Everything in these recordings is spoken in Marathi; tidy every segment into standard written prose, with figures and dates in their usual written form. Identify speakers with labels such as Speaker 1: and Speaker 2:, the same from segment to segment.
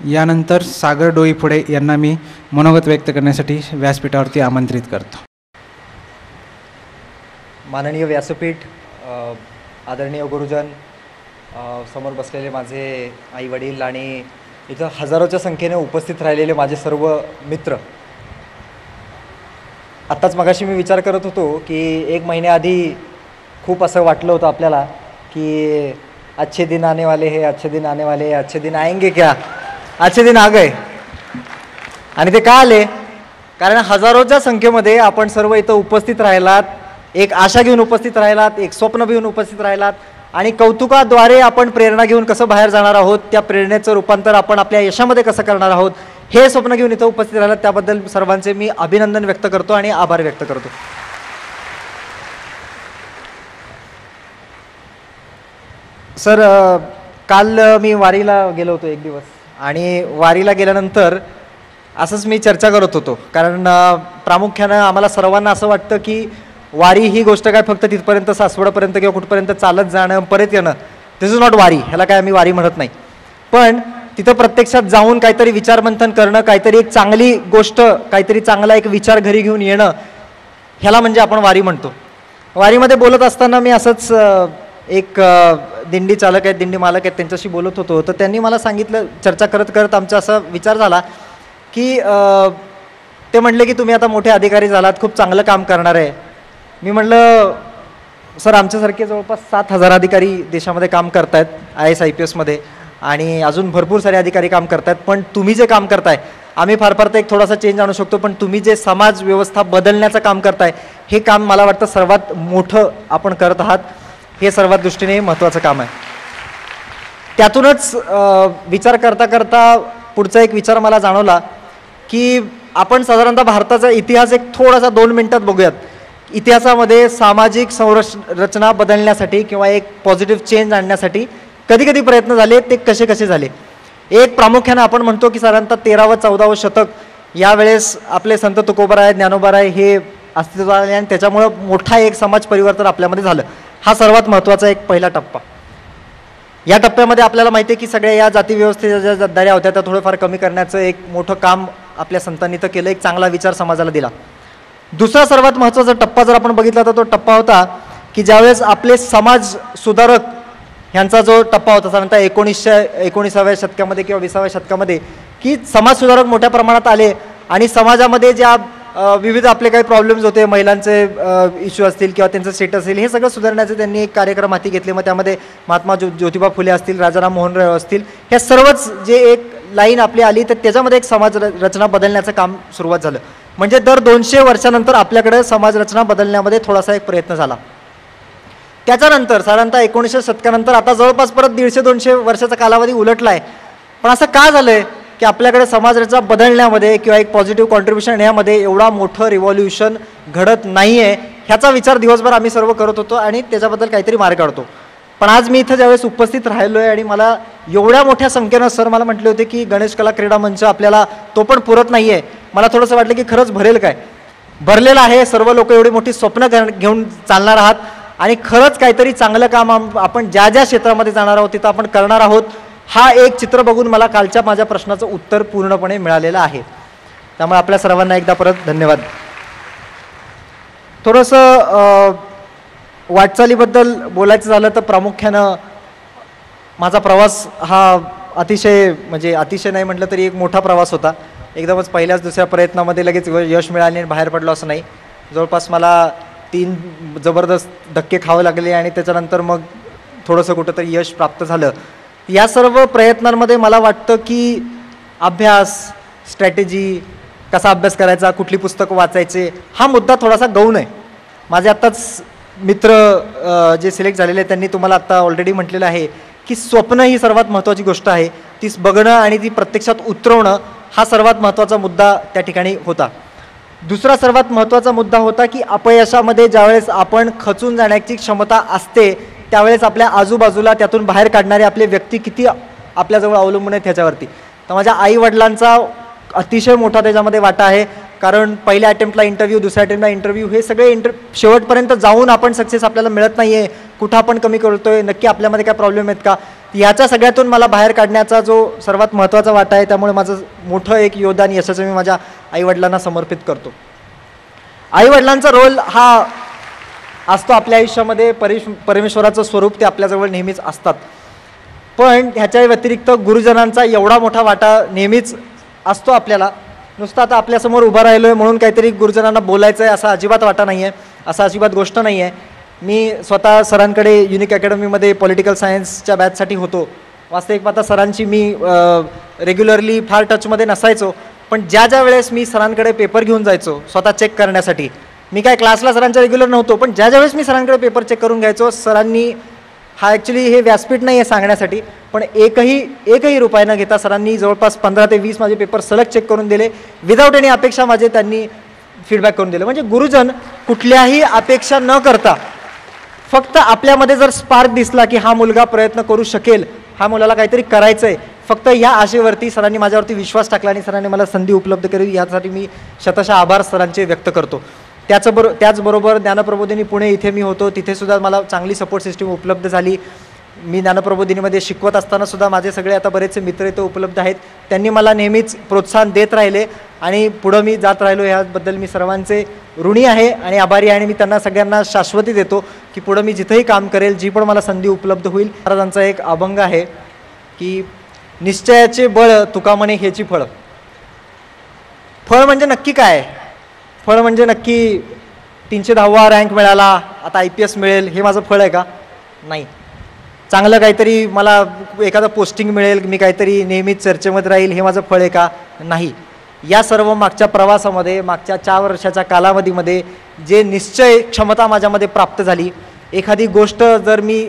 Speaker 1: यानंतर सागर डोईफोडे यांना मी मनोगत व्यक्त करण्यासाठी व्यासपीठावरती आमंत्रित करतो.
Speaker 2: माननीय व्यासपीठ, आदरणीय गुरुजन, समोर बसलेले माझे आई वडील आणि इथं हजारोच्या संख्येने उपस्थित राहिलेले माझे सर्व मित्र. आत्ताच मगाशी मी विचार करत होतो की 1 महिन्याआधी खूप असं वाटलं होतं आपल्याला की अच्छे दिन आने वाले हैं, अच्छे दिन आने वाले हैं, अच्छे दिन आएंगे क्या, अच्छे दिन आ गए. आणि ते का आले? कारण हजारोच्या संख्येमध्ये आपण सर्व इथं उपस्थित राहिलात, एक आशा घेऊन उपस्थित राहिलात, एक स्वप्न घेऊन उपस्थित राहिलात आणि कौतुकाद्वारे आपण प्रेरणा घेऊन कसं बाहेर जाणार आहोत, त्या प्रेरणेचं रूपांतर आपण आपल्या यशामध्ये कसं करणार आहोत, हे स्वप्न घेऊन इथं उपस्थित राहिलात. त्याबद्दल सर्वांचे मी अभिनंदन व्यक्त करतो आणि आभार व्यक्त करतो. सर, काल मी वारीला गेलो होतो 1 दिवस आणि वारीला गेल्यानंतर असंच मी चर्चा करत होतो. कारण प्रामुख्यानं आम्हाला सर्वांना असं वाटतं की वारी ही गोष्ट काय फक्त तिथपर्यंत सासवडपर्यंत किंवा कुठपर्यंत चालत जाणं परत येणं, दिस इज नॉट वारी. ह्याला काय आम्ही वारी म्हणत नाही. पण तिथं प्रत्यक्षात जाऊन काहीतरी विचारमंथन करणं, काहीतरी एक चांगली गोष्ट, काहीतरी चांगला एक विचार घरी घेऊन येणं, ह्याला म्हणजे आपण वारी म्हणतो. वारीमध्ये बोलत असताना मी असंच एक दिंडी चालक आहेत, दिंडी मालक आहेत, त्यांच्याशी बोलत होतो. तर त्यांनी मला सांगितलं, चर्चा करत करत आमचा असा विचार झाला की ते म्हटले की तुम्ही आता मोठे अधिकारी झालात, खूप चांगलं काम करणार आहे. मी म्हटलं सर, आमच्यासारखे जवळपास 7,000 अधिकारी देशामध्ये काम करत आहेत IAS IPSमध्ये आणि अजून भरपूर सारे अधिकारी काम करत आहेत. पण तुम्ही जे काम करताय, आम्ही फार फार तर एक थोडासा चेंज आणू शकतो, पण तुम्ही जे समाज व्यवस्था बदलण्याचं काम करताय, हे काम मला वाटतं सर्वात मोठं आपण करत आहात. हे सर्वात दृष्टीने महत्त्वाचं काम आहे. त्यातूनच विचार करता करता पुढचा एक विचार मला जाणवला की आपण साधारणतः भारताचा इतिहास एक थोडासा 2 मिनिटात बघूयात. इतिहासामध्ये सामाजिक संरचना बदलण्यासाठी किंवा एक पॉझिटिव्ह चेंज आणण्यासाठी कधी कधी प्रयत्न झाले, ते कसे कसे झाले. एक प्रामुख्यानं आपण म्हणतो की साधारणतः 13व 14व शतक यावेळेस आपले संत तुकोबाराय, ज्ञानोबाराय हे अस्तित्वात आले आणि त्याच्यामुळं मोठा एक समाज परिवर्तन आपल्यामध्ये झालं. हा सर्वात महत्त्वाचा एक पहिला टप्पा. या टप्प्यामध्ये आपल्याला माहिती आहे की सगळ्या या जाती व्यवस्थेच्या ज्या जबाबदाऱ्या होत्या त्या थोडंफार कमी करण्याचं एक मोठं काम आपल्या संतांनी तर केलं, एक चांगला विचार समाजाला दिला. दुसरा सर्वात महत्त्वाचा टप्पा जर आपण बघितला तर तो टप्पा होता की ज्यावेळेस आपले समाज सुधारक ह्यांचा जो टप्पा होता साधारणतः 19व्या शतकामध्ये किंवा 20व्या शतकामध्ये, की समाज सुधारक मोठ्या प्रमाणात आले आणि समाजामध्ये ज्या विविध आपले काही प्रॉब्लेम्स होते, महिलांचे इश्यू असतील किंवा त्यांचं स्टेटस असेल, हे सगळं सुधारण्याचे त्यांनी एक कार्यक्रम हाती घेतले. मग त्यामध्ये महात्मा ज्योतिबा फुले असतील, राजाराम मोहन राय असतील, ह्या सर्वच जे एक लाईन आपली आली तर त्याच्यामध्ये एक समाज रचना बदलण्याचं काम सुरुवात झालं. म्हणजे दर 200 वर्षानंतर आपल्याकडे समाज रचना बदलण्यामध्ये थोडासा एक प्रयत्न झाला. त्याच्यानंतर साधारणतः 1900 शतकानंतर आता जवळपास परत 150-200 वर्षाचा कालावधी उलटला आहे. पण असं का झालं आहे की आपल्याकडे समाज रचना बदलण्यामध्ये किंवा एक पॉझिटिव्ह कॉन्ट्रीब्युशन यामध्ये एवढा मोठं रिव्हॉल्युशन घडत नाही आहे, ह्याचा विचार दिवसभर आम्ही सर्व करत होतो आणि त्याच्याबद्दल काहीतरी मार्ग काढतो. पण आज मी इथं ज्यावेळेस उपस्थित राहिलो आहे आणि मला एवढ्या मोठ्या संख्येनं सर मला म्हटले होते की गणेश कला क्रीडा मंच आपल्याला तो पण पुरत नाही आहे. मला थोडंसं वाटलं की खरंच भरेल काय, भरलेलं आहे. सर्व लोक एवढी मोठी स्वप्न घेऊन चालणार आहात आणि खरंच काहीतरी चांगलं काम आपण ज्या ज्या क्षेत्रामध्ये जाणार आहोत तिथं आपण करणार आहोत. हा एक चित्र बघून मला कालच्या माझ्या प्रश्नाचं उत्तर पूर्णपणे मिळालेलं आहे. त्यामुळे आपल्या सर्वांना एकदा परत धन्यवाद. थोडंसं वाटचालीबद्दल बोलायचं झालं तर प्रामुख्यानं माझा प्रवास हा अतिशय नाही म्हटलं तरी एक मोठा प्रवास होता. एकदमच पहिल्याच दुसऱ्या प्रयत्नामध्ये लगेच यश मिळाले आणि बाहेर पडलो असं नाही. जवळपास मला 3 जबरदस्त धक्के खावे लागले आणि त्याच्यानंतर मग थोडंसं कुठंतरी यश प्राप्त झालं. या सर्व प्रयत्नांमध्ये मला वाटतं की अभ्यास, स्ट्रॅटेजी, कसा अभ्यास करायचा, कुठली पुस्तकं वाचायचे, हा मुद्दा थोडासा गौण आहे. माझे आत्ताच मित्र जे सिलेक्ट झालेले आहेत त्यांनी तुम्हाला आत्ता ऑलरेडी म्हटलेलं आहे की स्वप्न ही सर्वात महत्त्वाची गोष्ट आहे. ती बघणं आणि ती प्रत्यक्षात उतरवणं हा सर्वात महत्त्वाचा मुद्दा त्या ठिकाणी होता. दुसरा सर्वात महत्त्वाचा मुद्दा होता की अपयशामध्ये ज्यावेळेस आपण खचून जाण्याची क्षमता असते त्यावेळेस आपल्या आजूबाजूला त्यातून बाहेर काढणारे आपले व्यक्ती किती आपल्याजवळ अवलंबून आहेत ह्याच्यावरती. तर माझ्या आईवडिलांचा अतिशय मोठा त्याच्यामध्ये वाटा आहे. कारण पहिल्या अटेम्प्टला इंटरव्ह्यू, दुसऱ्या अटेम्प्टला इंटरव्ह्यू, हे सगळे शेवटपर्यंत जाऊन आपण सक्सेस आपल्याला मिळत नाही आहे. कुठं आपण कमी करतोय, नक्की आपल्यामध्ये काय प्रॉब्लेम आहेत का, ह्याच्या सगळ्यातून मला बाहेर काढण्याचा जो सर्वात महत्त्वाचा वाटा आहे, त्यामुळे माझं मोठं एक योगदान यशाचं मी माझ्या आईवडिलांना समर्पित करतो. आईवडिलांचा रोल हा असतो आपल्या आयुष्यामध्ये, परमेश्वराचं स्वरूप ते आपल्याजवळ नेहमीच असतात. पण ह्याच्या व्यतिरिक्त गुरुजनांचा एवढा मोठा वाटा नेहमीच असतो आपल्याला. नुसतं आता आपल्यासमोर उभं राहिलो आहे म्हणून काहीतरी गुरुजनांना बोलायचं आहे असा अजिबात वाटा नाही आहे, असा अजिबात गोष्ट नाही आहे. मी स्वतः सरांकडे युनिक अकॅडमीमध्ये पॉलिटिकल सायन्सच्या बॅचसाठी होतो. वास्तविक पाहता सरांची मी रेग्युलरली फार टचमध्ये नसायचो, पण ज्या वेळेस मी सरांकडे पेपर घेऊन जायचो स्वतः चेक करण्यासाठी, मी काय क्लासला सरांच्या रेग्युलर नव्हतो, पण ज्या वेळेस मी सरांकडे पेपर चेक करून घ्यायचो, सरांनी हा ॲक्च्युली हे व्यासपीठ नाही आहे सांगण्यासाठी, पण एकही रुपया न घेता सरांनी जवळपास 15 ते 20 माझे पेपर सलग चेक करून दिले. विदाऊट एनी अपेक्षा माझे त्यांनी फीडबॅक करून दिले. म्हणजे गुरुजन कुठल्याही अपेक्षा न करता फक्त आपल्यामध्ये जर स्पार्क दिसला की हा मुलगा प्रयत्न करू शकेल, हा मुलाला काहीतरी करायचं आहे, फक्त या आशेवरती सरांनी माझ्यावरती विश्वास टाकला आणि सरांनी मला संधी उपलब्ध केली, यासाठी मी शतशः आभार सरांचे व्यक्त करतो. त्याचबरोबर ज्ञानप्रबोधिनी पुणे इथे मी होतो, तिथेसुद्धा मला चांगली सपोर्ट सिस्टीम उपलब्ध झाली. मी ज्ञानप्रबोधिनीमध्ये शिकवत असतानासुद्धा माझे सगळे आता बरेचसे मित्र इथे उपलब्ध आहेत, त्यांनी मला नेहमीच प्रोत्साहन देत राहिले आणि पुढं मी जात राहिलो. ह्याबद्दल मी सर्वांचे ऋणी आहे आणि आभारी आहे आणि मी त्यांना सगळ्यांना शाश्वती देतो की पुढं मी जिथंही काम करेल, जी पण मला संधी उपलब्ध होईल. महाराजांचा एक अभंग आहे की निश्चयाचे बळ तुका म्हणे ह्याची फळ. फळ म्हणजे नक्की काय? फळ म्हणजे नक्की 310वा रँक मिळाला, आता IPS मिळेल, हे माझं फळ आहे का? नाही. चांगलं काहीतरी मला एखादं पोस्टिंग मिळेल, मी काहीतरी नेहमीच चर्चेमध्ये राहील, हे माझं फळ आहे का? नाही. या सर्व मागच्या प्रवासामध्ये, मागच्या 4 वर्षाच्या कालावधीमध्ये जे निश्चय क्षमता माझ्यामध्ये प्राप्त झाली, एखादी गोष्ट जर मी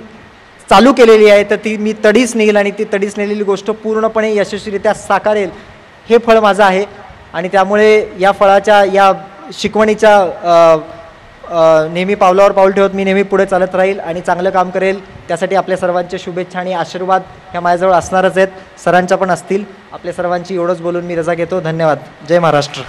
Speaker 2: चालू केलेली आहे तर ती मी तडीच नेईल आणि ती तडीच नेलेली गोष्ट पूर्णपणे यशस्वीरित्या साकारेल, हे फळ माझं आहे. आणि त्यामुळे या फळाच्या, या शिकवणीच्या नेहमी पावलावर पाऊल ठेवत मी नेहमी पुढे चालत राहील आणि चांगलं काम करेल. त्यासाठी आपल्या सर्वांचे शुभेच्छा आणि आशीर्वाद ह्या माझ्याजवळ असणारच आहेत, सरांच्या पण असतील. आपल्या सर्वांची एवढंच बोलून मी रजा घेतो. धन्यवाद. जय महाराष्ट्र.